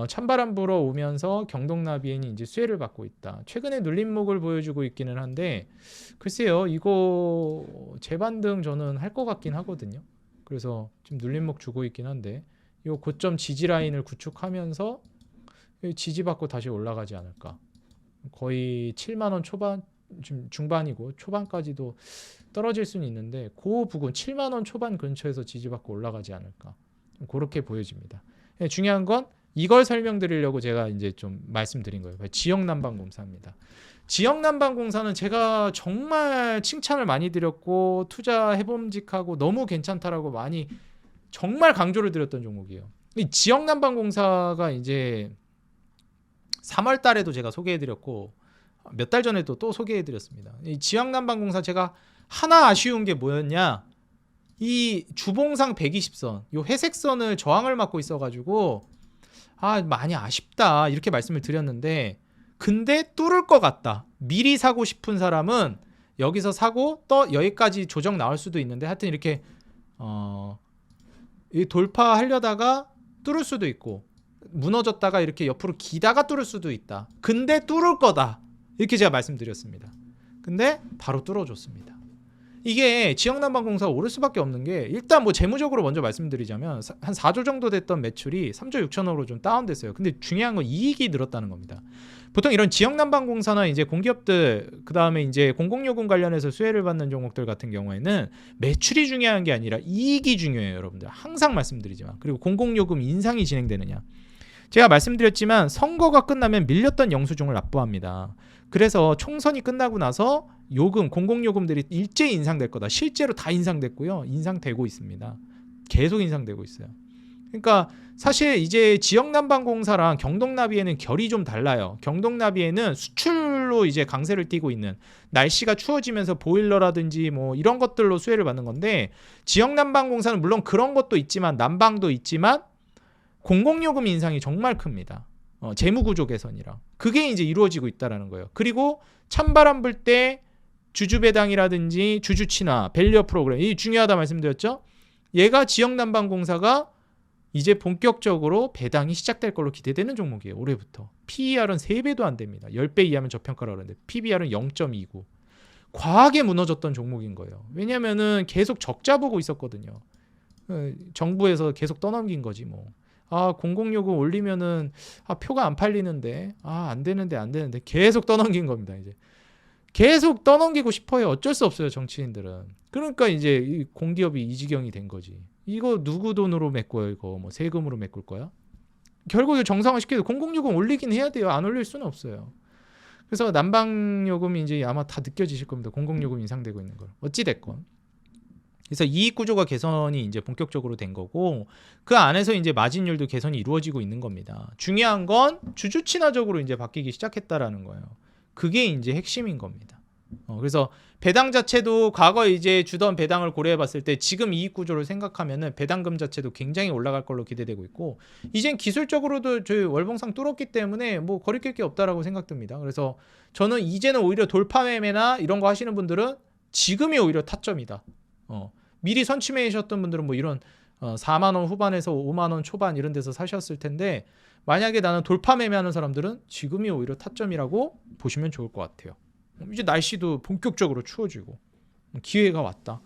찬바람 불어 오면서 경동나비엔이 이제 수혜를 받고 있다. 최근에 눌림목을 보여주고 있기는 한데 글쎄요, 이거 재반등 저는 할 것 같긴 하거든요. 그래서 지금 눌림목 주고 있긴 한데 이 고점 지지 라인을 구축하면서 지지받고 다시 올라가지 않을까. 거의 7만 원 초반 지금 중반이고 초반까지도 떨어질 수는 있는데 그 부근 7만 원 초반 근처에서 지지받고 올라가지 않을까. 좀 그렇게 보여집니다. 중요한 건 이걸 설명드리려고 제가 이제 좀 말씀드린 거예요. 지역난방공사입니다. 지역난방공사는 제가 정말 칭찬을 많이 드렸고 투자해봄직하고 너무 괜찮다라고 많이 정말 강조를 드렸던 종목이에요. 이 지역난방공사가 이제 3월 달에도 제가 소개해드렸고 몇 달 전에도 또 소개해드렸습니다. 이 지역난방공사 제가 하나 아쉬운 게 뭐였냐? 이 주봉상 120선, 이 회색선을 저항을 맡고 있어가지고 많이 아쉽다 이렇게 말씀을 드렸는데 근데 뚫을 것 같다. 미리 사고 싶은 사람은 여기서 사고 또 여기까지 조정 나올 수도 있는데 하여튼 이렇게 돌파하려다가 뚫을 수도 있고 무너졌다가 이렇게 옆으로 기다가 뚫을 수도 있다. 근데 뚫을 거다. 이렇게 제가 말씀드렸습니다. 근데 바로 뚫어줬습니다. 이게 지역난방공사가 오를 수밖에 없는 게 일단 뭐 재무적으로 먼저 말씀드리자면 한 4조 정도 됐던 매출이 3조 6천억으로 좀 다운됐어요. 근데 중요한 건 이익이 늘었다는 겁니다. 보통 이런 지역난방공사나 이제 공기업들 그다음에 이제 공공요금 관련해서 수혜를 받는 종목들 같은 경우에는 매출이 중요한 게 아니라 이익이 중요해요, 여러분들. 항상 말씀드리지만. 그리고 공공요금 인상이 진행되느냐. 제가 말씀드렸지만 선거가 끝나면 밀렸던 영수증을 납부합니다. 그래서 총선이 끝나고 나서 요금, 공공요금들이 일제히 인상될 거다. 실제로 다 인상됐고요. 인상되고 있습니다. 계속 인상되고 있어요. 그러니까 사실 이제 지역난방공사랑 경동나비에는 결이 좀 달라요. 경동나비에는 수출로 이제 강세를 띠고 있는 날씨가 추워지면서 보일러라든지 뭐 이런 것들로 수혜를 받는 건데 지역난방공사는 물론 그런 것도 있지만 난방도 있지만 공공요금 인상이 정말 큽니다. 재무구조 개선이랑 그게 이제 이루어지고 있다라는 거예요. 그리고 찬바람 불 때 주주 배당이라든지 주주 친화, 밸류업 프로그램 이 중요하다 말씀드렸죠. 얘가 지역난방공사가 이제 본격적으로 배당이 시작될 걸로 기대되는 종목이에요. 올해부터. PER은 3배도 안 됩니다. 10배 이하면 저평가라고 하는데 PBR은 0.29. 과하게 무너졌던 종목인 거예요. 왜냐면은 계속 적자 보고 있었거든요. 정부에서 계속 떠넘긴 거지 뭐. 아, 공공요금 올리면은 표가 안 팔리는데 안 되는데 계속 떠넘긴 겁니다. 이제 계속 떠넘기고 싶어요. 어쩔 수 없어요, 정치인들은. 그러니까 이제 이 공기업이 이 지경이 된 거지. 이거 누구 돈으로 메꿔요? 이거 뭐 세금으로 메꿀 거야? 결국 정상화 시켜도 공공요금 올리긴 해야 돼요. 안 올릴 수는 없어요. 그래서 난방요금이 이제 아마 다 느껴지실 겁니다. 공공요금 인상되고 있는 걸. 어찌 됐건. 그래서 이익 구조가 개선이 이제 본격적으로 된 거고 그 안에서 이제 마진율도 개선이 이루어지고 있는 겁니다. 중요한 건 주주 친화적으로 이제 바뀌기 시작했다라는 거예요. 그게 이제 핵심인 겁니다. 그래서 배당 자체도 과거 이제 주던 배당을 고려해 봤을 때 지금 이익 구조를 생각하면은 배당금 자체도 굉장히 올라갈 걸로 기대되고 있고 이젠 기술적으로도 저희 월봉상 뚫었기 때문에 뭐 거리낄 게 없다라고 생각됩니다. 그래서 저는 이제는 오히려 돌파 매매나 이런 거 하시는 분들은 지금이 오히려 타점이다. 미리 선취매이셨던 분들은 뭐 이런 4만 원 후반에서 5만 원 초반 이런 데서 사셨을 텐데 만약에 나는 돌파 매매하는 사람들은 지금이 오히려 타점이라고 보시면 좋을 것 같아요. 이제 날씨도 본격적으로 추워지고 기회가 왔다.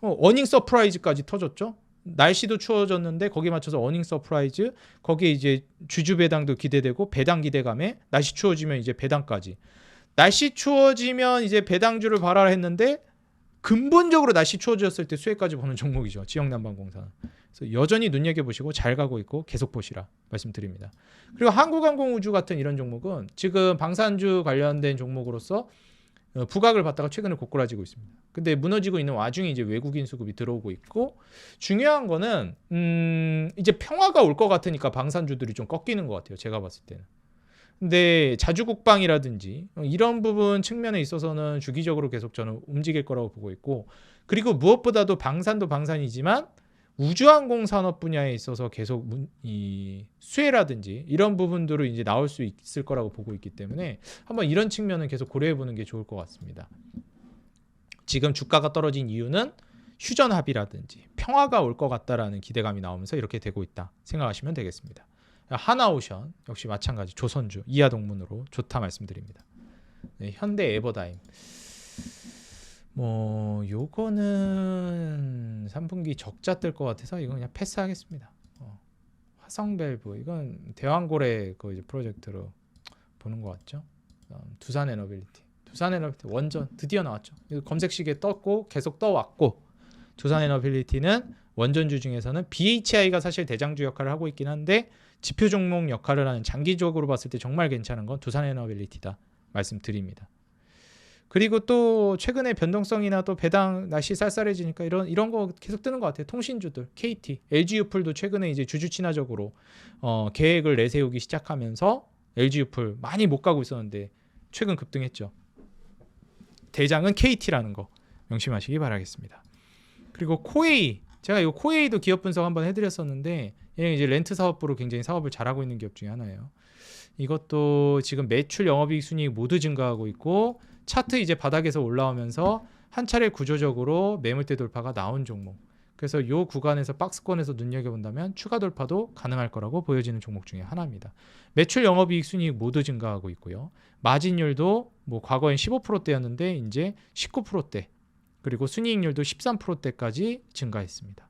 어닝 서프라이즈까지 터졌죠. 날씨도 추워졌는데 거기에 맞춰서 어닝 서프라이즈 거기에 이제 주주 배당도 기대되고 배당 기대감에 날씨 추워지면 이제 배당까지. 날씨 추워지면 이제 배당주를 봐라 했는데 근본적으로 날씨 추워졌을 때 수혜까지 보는 종목이죠. 지역난방공사는. 그래서 여전히 눈여겨보시고 잘 가고 있고 계속 보시라 말씀드립니다. 그리고 한국항공우주 같은 이런 종목은 지금 방산주 관련된 종목으로서 부각을 받다가 최근에 고꾸라지고 있습니다. 근데 무너지고 있는 와중에 이제 외국인 수급이 들어오고 있고 중요한 거는 이제 평화가 올 것 같으니까 방산주들이 좀 꺾이는 것 같아요. 제가 봤을 때는. 근데 자주국방이라든지 이런 부분 측면에 있어서는 주기적으로 계속 저는 움직일 거라고 보고 있고 그리고 무엇보다도 방산도 방산이지만 우주항공 산업 분야에 있어서 계속 이 수혜라든지 이런 부분들을 이제 나올 수 있을 거라고 보고 있기 때문에 한번 이런 측면은 계속 고려해 보는 게 좋을 것 같습니다. 지금 주가가 떨어진 이유는 휴전 합의라든지 평화가 올 것 같다라는 기대감이 나오면서 이렇게 되고 있다 생각하시면 되겠습니다. 하나오션 역시 마찬가지 조선주 이하 동문으로 좋다 말씀드립니다. 네, 현대 에버다임 뭐 요거는 3분기 적자 뜰 것 같아서 이건 그냥 패스하겠습니다. 화성밸브 이건 대왕고래 그 이제 프로젝트로 보는 것 같죠. 두산에너빌리티 원전 드디어 나왔죠. 검색식에 떴고 계속 떠왔고 두산에너빌리티는 원전주 중에서는 BHI가 사실 대장주 역할을 하고 있긴 한데 지표 종목 역할을 하는 장기적으로 봤을 때 정말 괜찮은 건 두산에너빌리티다 말씀드립니다. 그리고 또 최근에 변동성이나 또 배당 날씨 쌀쌀해지니까 이런 거 계속 뜨는 것 같아요. 통신주들, KT, LG유플도 최근에 이제 주주 친화적으로 계획을 내세우기 시작하면서 LG유플 많이 못 가고 있었는데 최근 급등했죠. 대장은 KT라는 거 명심하시기 바라겠습니다. 그리고 코웨이 제가 이 코웨이도 기업 분석 한번 해드렸었는데 얘는 이제 렌트 사업부로 굉장히 사업을 잘하고 있는 기업 중에 하나예요. 이것도 지금 매출, 영업이익, 순이익 모두 증가하고 있고 차트 이제 바닥에서 올라오면서 한 차례 구조적으로 매물대 돌파가 나온 종목. 그래서 이 구간에서 박스권에서 눈여겨본다면 추가 돌파도 가능할 거라고 보여지는 종목 중에 하나입니다. 매출, 영업이익, 순이익 모두 증가하고 있고요. 마진율도 뭐 과거엔 15%대였는데 이제 19%대. 그리고 순이익률도 13%대까지 증가했습니다.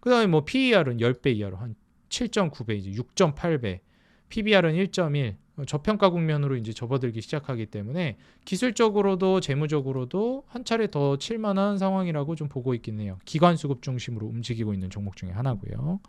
그 다음에 뭐 PER은 10배 이하로 한 7.9배, 이제 6.8배, PBR은 1.1, 저평가 국면으로 이제 접어들기 시작하기 때문에 기술적으로도 재무적으로도 한 차례 더 칠만한 상황이라고 좀 보고 있긴 해요. 기관 수급 중심으로 움직이고 있는 종목 중에 하나고요.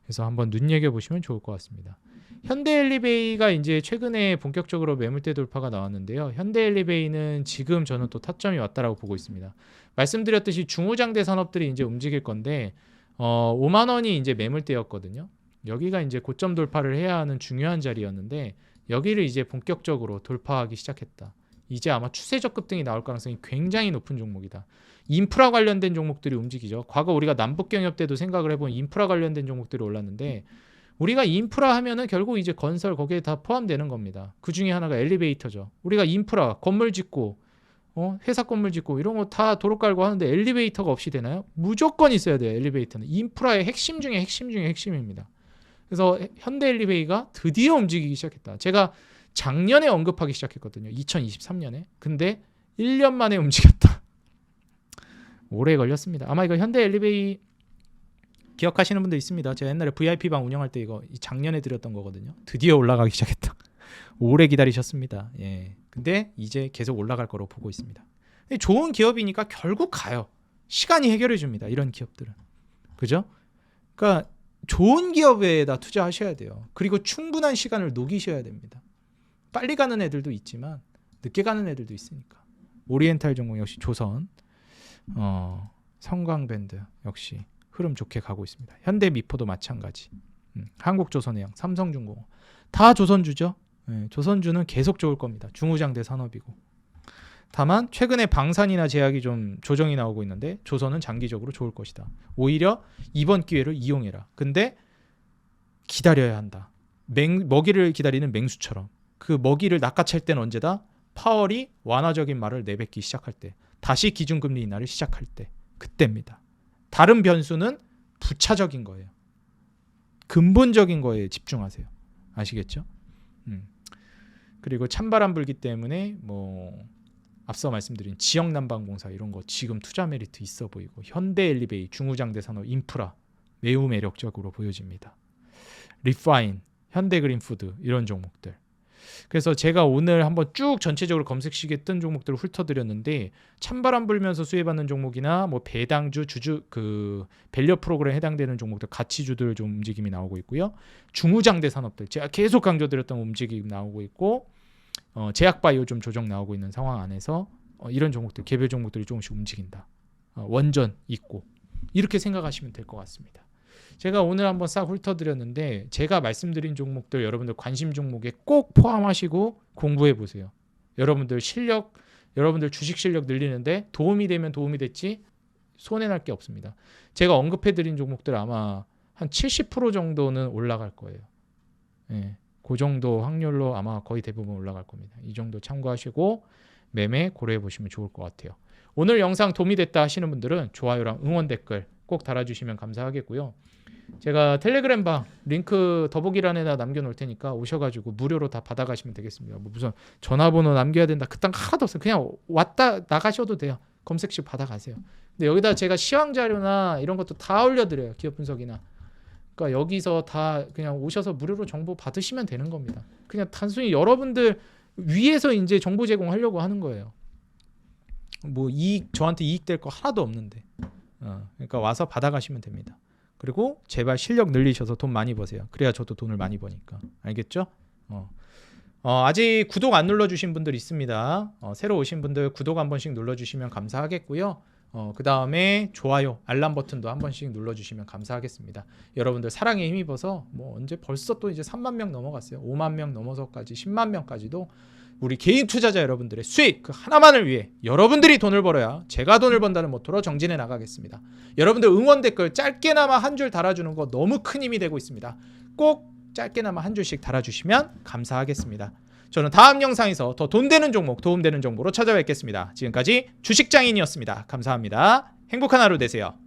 그래서 한번 눈여겨보시면 좋을 것 같습니다. 현대엘리베이가 이제 최근에 본격적으로 매물대 돌파가 나왔는데요. 현대엘리베이는 지금 저는 또 타점이 왔다라고 보고 있습니다. 말씀드렸듯이 중후장대 산업들이 이제 움직일 건데 5만 원이 이제 매물대였거든요. 여기가 이제 고점 돌파를 해야 하는 중요한 자리였는데 여기를 이제 본격적으로 돌파하기 시작했다. 이제 아마 추세적 급등이 나올 가능성이 굉장히 높은 종목이다. 인프라 관련된 종목들이 움직이죠. 과거 우리가 남북경협 때도 생각을 해본 인프라 관련된 종목들이 올랐는데 우리가 인프라 하면은 결국 이제 건설 거기에 다 포함되는 겁니다. 그 중에 하나가 엘리베이터죠. 우리가 인프라 건물 짓고 회사 건물 짓고 이런 거 다 도로 깔고 하는데 엘리베이터가 없이 되나요? 무조건 있어야 돼요. 엘리베이터는 인프라의 핵심 중에 핵심 중에 핵심입니다. 그래서 현대 엘리베이가 드디어 움직이기 시작했다. 제가 작년에 언급하기 시작했거든요. 2023년에. 근데 1년 만에 움직였다. 오래 걸렸습니다. 아마 이거 현대 엘리베이 기억하시는 분도 있습니다. 제가 옛날에 VIP방 운영할 때 이거 작년에 드렸던 거거든요. 드디어 올라가기 시작했다. 오래 기다리셨습니다. 예. 근데 이제 계속 올라갈 거로 보고 있습니다. 근데 좋은 기업이니까 결국 가요. 시간이 해결해 줍니다. 이런 기업들은. 그죠? 그러니까 좋은 기업에다 투자하셔야 돼요. 그리고 충분한 시간을 녹이셔야 됩니다. 빨리 가는 애들도 있지만 늦게 가는 애들도 있으니까. 오리엔탈 전공 역시 조선, 성광밴드 역시 흐름 좋게 가고 있습니다. 현대미포도 마찬가지. 한국조선해양, 삼성중공업 다 조선주죠. 네, 조선주는 계속 좋을 겁니다. 중후장대 산업이고. 다만 최근에 방산이나 제약이 좀 조정이 나오고 있는데 조선은 장기적으로 좋을 것이다. 오히려 이번 기회를 이용해라. 근데 기다려야 한다. 먹이를 기다리는 맹수처럼. 그 먹이를 낚아챌 때는 언제다? 파월이 완화적인 말을 내뱉기 시작할 때. 다시 기준금리 인하를 시작할 때. 그때입니다. 다른 변수는 부차적인 거예요. 근본적인 거에 집중하세요. 아시겠죠? 그리고 찬바람 불기 때문에 뭐 앞서 말씀드린 지역 난방공사 이런 거 지금 투자 메리트 있어 보이고 현대 엘리베이, 중후장대 산업, 인프라 매우 매력적으로 보여집니다. 리파인, 현대 그린푸드 이런 종목들. 그래서 제가 오늘 한번 쭉 전체적으로 검색 시기에 뜬 종목들을 훑어드렸는데 찬바람 불면서 수혜받는 종목이나 뭐 배당주, 주주 그 밸류 프로그램에 해당되는 종목들 가치주들 좀 움직임이 나오고 있고요. 중후장대 산업들 제가 계속 강조드렸던 움직임 나오고 있고 제약바이오 좀 조정 나오고 있는 상황 안에서 이런 종목들 개별 종목들이 조금씩 움직인다. 원전 있고 이렇게 생각하시면 될 것 같습니다. 제가 오늘 한번 싹 훑어드렸는데 제가 말씀드린 종목들 여러분들 관심 종목에 꼭 포함하시고 공부해 보세요. 여러분들 실력, 여러분들 주식 실력 늘리는데 도움이 되면 도움이 됐지 손해날 게 없습니다. 제가 언급해드린 종목들 아마 한 70% 정도는 올라갈 거예요. 예, 그 정도 확률로 아마 거의 대부분 올라갈 겁니다. 이 정도 참고하시고 매매 고려해 보시면 좋을 것 같아요. 오늘 영상 도움이 됐다 하시는 분들은 좋아요랑 응원 댓글 꼭 달아주시면 감사하겠고요. 제가 텔레그램 방 링크 더보기란에다 남겨놓을 테니까 오셔가지고 무료로 다 받아가시면 되겠습니다. 뭐 무슨 전화번호 남겨야 된다 그딴 거 하나도 없어요. 그냥 왔다 나가셔도 돼요. 검색식 받아가세요. 근데 여기다 제가 시황 자료나 이런 것도 다 올려드려요. 기업 분석이나. 그러니까 여기서 다 그냥 오셔서 무료로 정보 받으시면 되는 겁니다. 그냥 단순히 여러분들 위에서 이제 정보 제공하려고 하는 거예요. 뭐 저한테 이익 될 거 하나도 없는데. 그러니까 와서 받아가시면 됩니다. 그리고 제발 실력 늘리셔서 돈 많이 버세요. 그래야 저도 돈을 많이 버니까. 알겠죠? 아직 구독 안 눌러주신 분들 있습니다. 새로 오신 분들 구독 한 번씩 눌러주시면 감사하겠고요. 그 다음에 좋아요, 알람 버튼도 한 번씩 눌러주시면 감사하겠습니다. 여러분들 사랑에 힘입어서 뭐 언제 벌써 또 이제 3만 명 넘어갔어요. 5만 명 넘어서까지 10만 명까지도 우리 개인 투자자 여러분들의 수익 그 하나만을 위해 여러분들이 돈을 벌어야 제가 돈을 번다는 모토로 정진해 나가겠습니다. 여러분들 응원 댓글 짧게나마 한 줄 달아주는 거 너무 큰 힘이 되고 있습니다. 꼭 짧게나마 한 줄씩 달아주시면 감사하겠습니다. 저는 다음 영상에서 더 돈 되는 종목, 도움되는 정보로 찾아뵙겠습니다. 지금까지 주식장인이었습니다. 감사합니다. 행복한 하루 되세요.